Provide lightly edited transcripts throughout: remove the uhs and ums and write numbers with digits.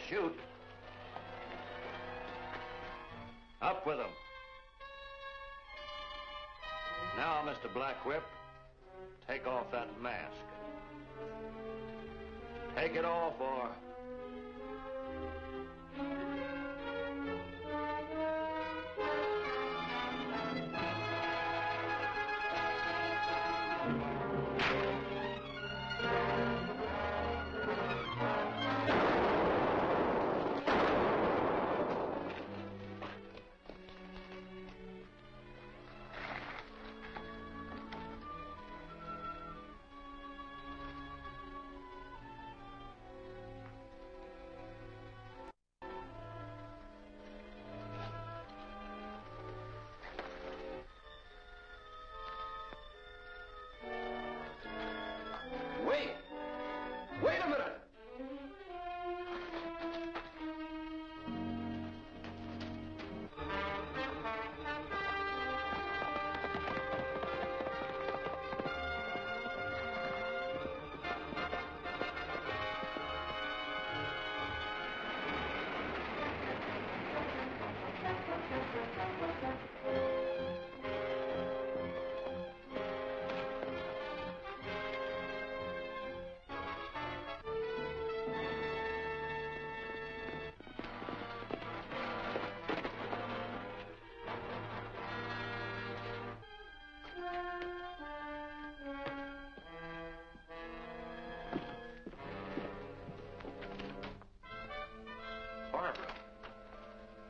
shoot. Up with him. Now, Mr. Black Whip, take off that mask. Take it off, or... Wait a minute!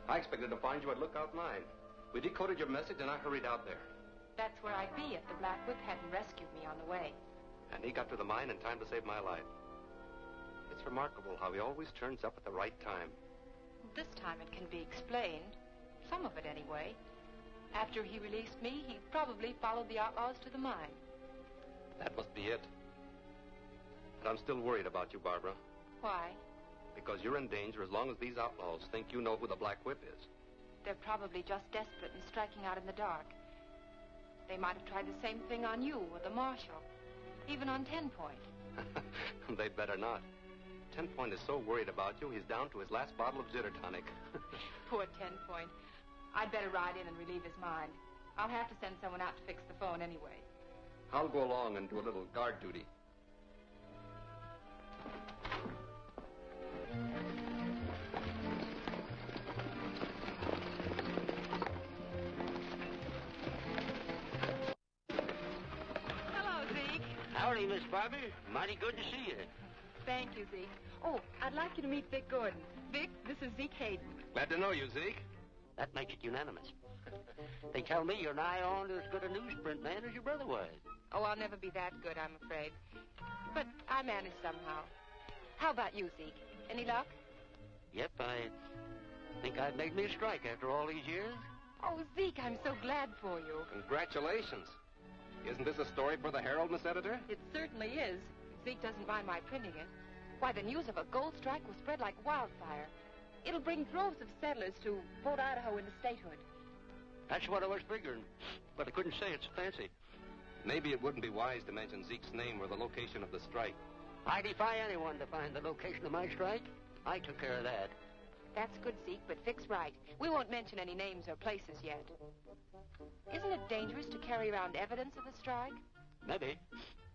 I expected to find you at Lookout 9. We decoded your message and I hurried out there. That's where I'd be if the Black Whip hadn't rescued me on the way. And he got to the mine in time to save my life. It's remarkable how he always turns up at the right time. This time it can be explained. Some of it, anyway. After he released me, he probably followed the outlaws to the mine. That must be it. But I'm still worried about you, Barbara. Why? Because you're in danger as long as these outlaws think you know who the Black Whip is. They're probably just desperate and striking out in the dark. They might have tried the same thing on you or the marshal, even on 10 Point. They'd better not. 10 Point is so worried about you, he's down to his last bottle of zitter tonic. Poor 10 Point. I'd better ride in and relieve his mind. I'll have to send someone out to fix the phone anyway. I'll go along and do a little guard duty. Howdy, Miss Barbie. Mighty good to see you. Thank you, Zeke. Oh, I'd like you to meet Vic Gordon. Vic, this is Zeke Hayden. Glad to know you, Zeke. That makes it unanimous. They tell me you're nigh on to as good a newsprint man as your brother was. Oh, I'll never be that good, I'm afraid. But I manage somehow. How about you, Zeke? Any luck? Yep, I think I've made me a strike after all these years. Oh, Zeke, I'm so glad for you. Congratulations. Isn't this a story for the Herald, Miss Editor? It certainly is. Zeke doesn't mind my printing it. Why, the news of a gold strike will spread like wildfire. It'll bring droves of settlers to vote Idaho into statehood. That's what I was figuring, but I couldn't say it's fancy. Maybe it wouldn't be wise to mention Zeke's name or the location of the strike. I defy anyone to find the location of my strike. I took care of that. That's good, Zeke, but Vic's right. We won't mention any names or places yet. Isn't it dangerous to carry around evidence of the strike? Maybe,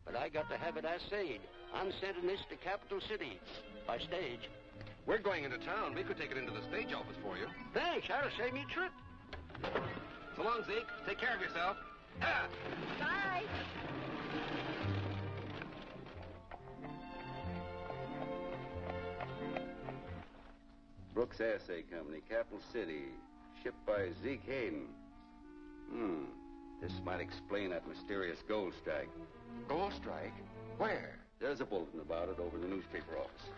but I got to have it assayed. I'm sending this to Capital City by stage. We're going into town. We could take it into the stage office for you. Thanks, that'll save me a trip. So long, Zeke. Take care of yourself. Ah! Bye. Brooks Assay Company, Capital City. Shipped by Zeke Hayden. This might explain that mysterious gold strike. Gold strike? Where? There's a bulletin about it over in the newspaper office.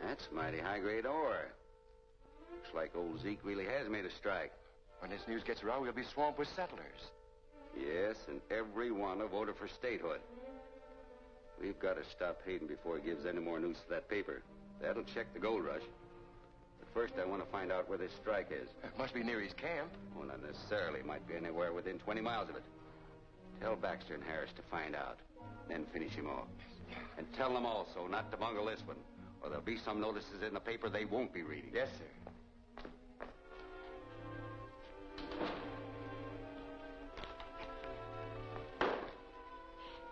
That's mighty high-grade ore. Looks like old Zeke really has made a strike. When this news gets around, we'll be swamped with settlers. Yes, and every one have voted for statehood. We've got to stop Hayden before he gives any more news to that paper. That'll check the gold rush. But first I want to find out where this strike is. It must be near his camp. Well, not necessarily. Might be anywhere within 20 miles of it. Tell Baxter and Harris to find out, then finish him off. And tell them also not to bungle this one, or there'll be some notices in the paper they won't be reading. Yes, sir.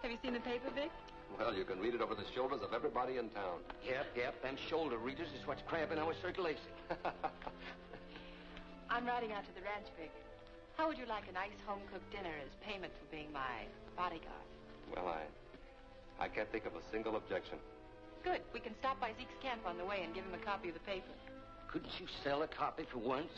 Have you seen the paper, Vic? Well, you can read it over the shoulders of everybody in town. Yep. Them shoulder readers is what's cramping our circulation. I'm riding out to the ranch, Vic. How would you like a nice home-cooked dinner as payment for being my bodyguard? Well, I can't think of a single objection. Good. We can stop by Zeke's camp on the way and give him a copy of the paper. Couldn't you sell a copy for once?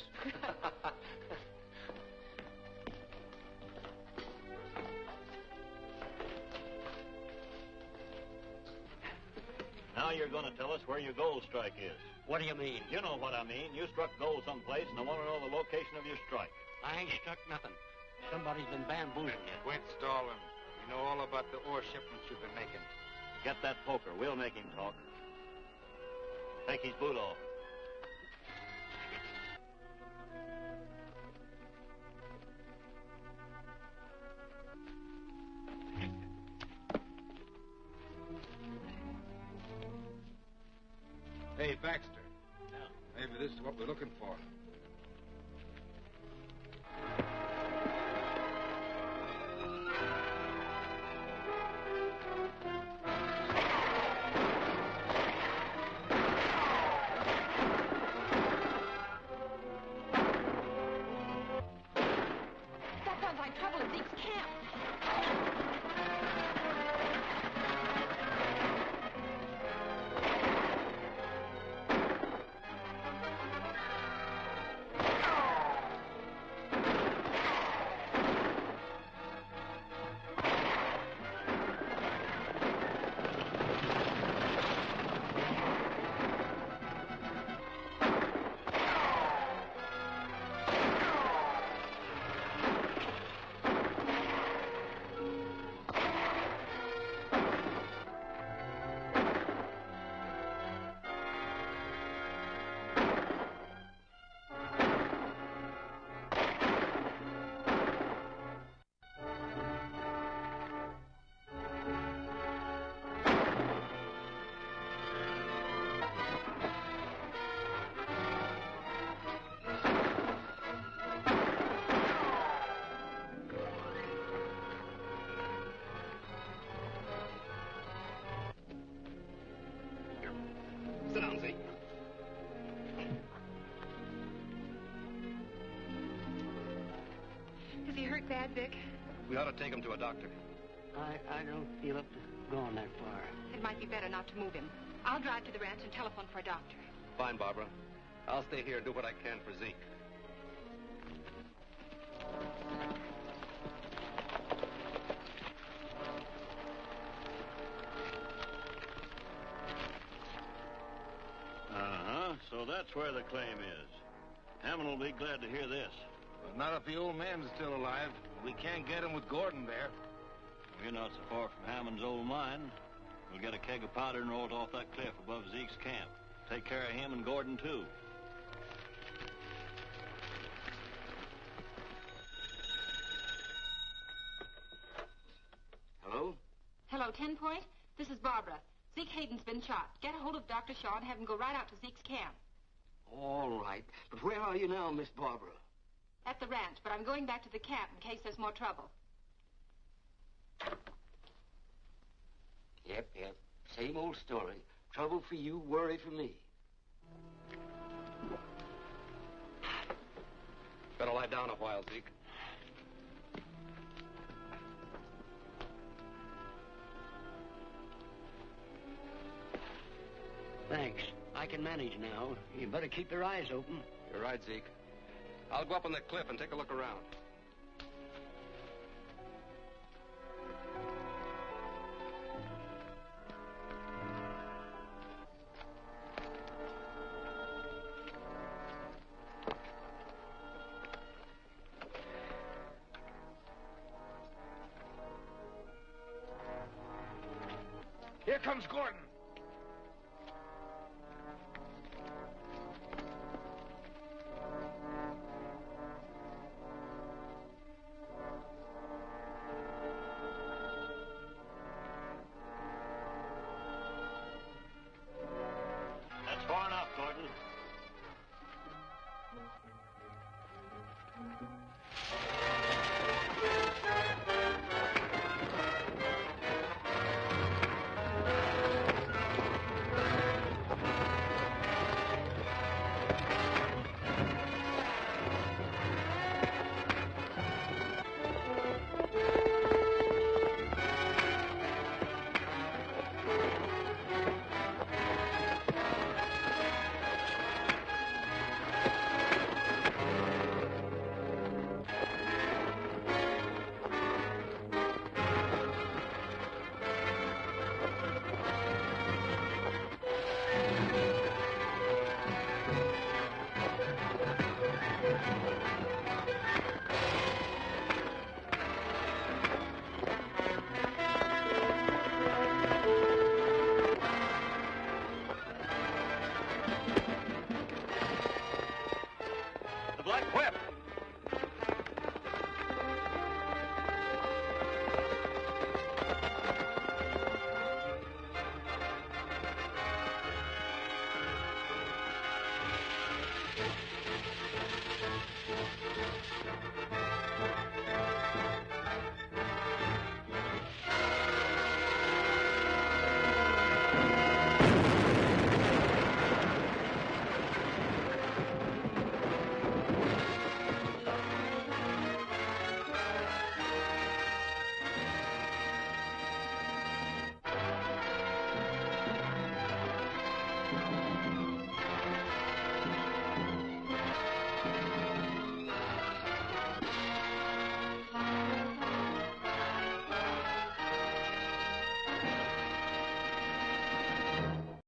Now you're going to tell us where your gold strike is. What do you mean? You know what I mean. You struck gold someplace, and I want to know the location of your strike. I ain't struck nothing. Somebody's been bamboozling you. Quit stalling. We know all about the ore shipments you've been making. Get that poker. We'll make him talk. Take his boot off. Hey, Baxter. Yeah. Maybe this is what we're looking for. That sounds like trouble at Zeke's camp. Sit down, Zeke. Is he hurt bad, Vic? We ought to take him to a doctor. I don't feel up to going that far. It might be better not to move him. I'll drive to the ranch and telephone for a doctor. Fine, Barbara. I'll stay here and do what I can for Zeke. So that's where the claim is. Hammond will be glad to hear this. Well, not if the old man's still alive. We can't get him with Gordon there. We're not so far from Hammond's old mine. We'll get a keg of powder and roll it off that cliff above Zeke's camp. Take care of him and Gordon, too. Hello? Hello, 10 Point. This is Barbara. Zeke Hayden's been shot. Get a hold of Dr. Shaw and have him go right out to Zeke's camp. All right. But where are you now, Miss Barbara? At the ranch, but I'm going back to the camp in case there's more trouble. Yep. Same old story. Trouble for you, worry for me. Better lie down a while, Zeke. Thanks. I can manage now. You better keep your eyes open. You're right, Zeke. I'll go up on the cliff and take a look around. Here comes Gordon.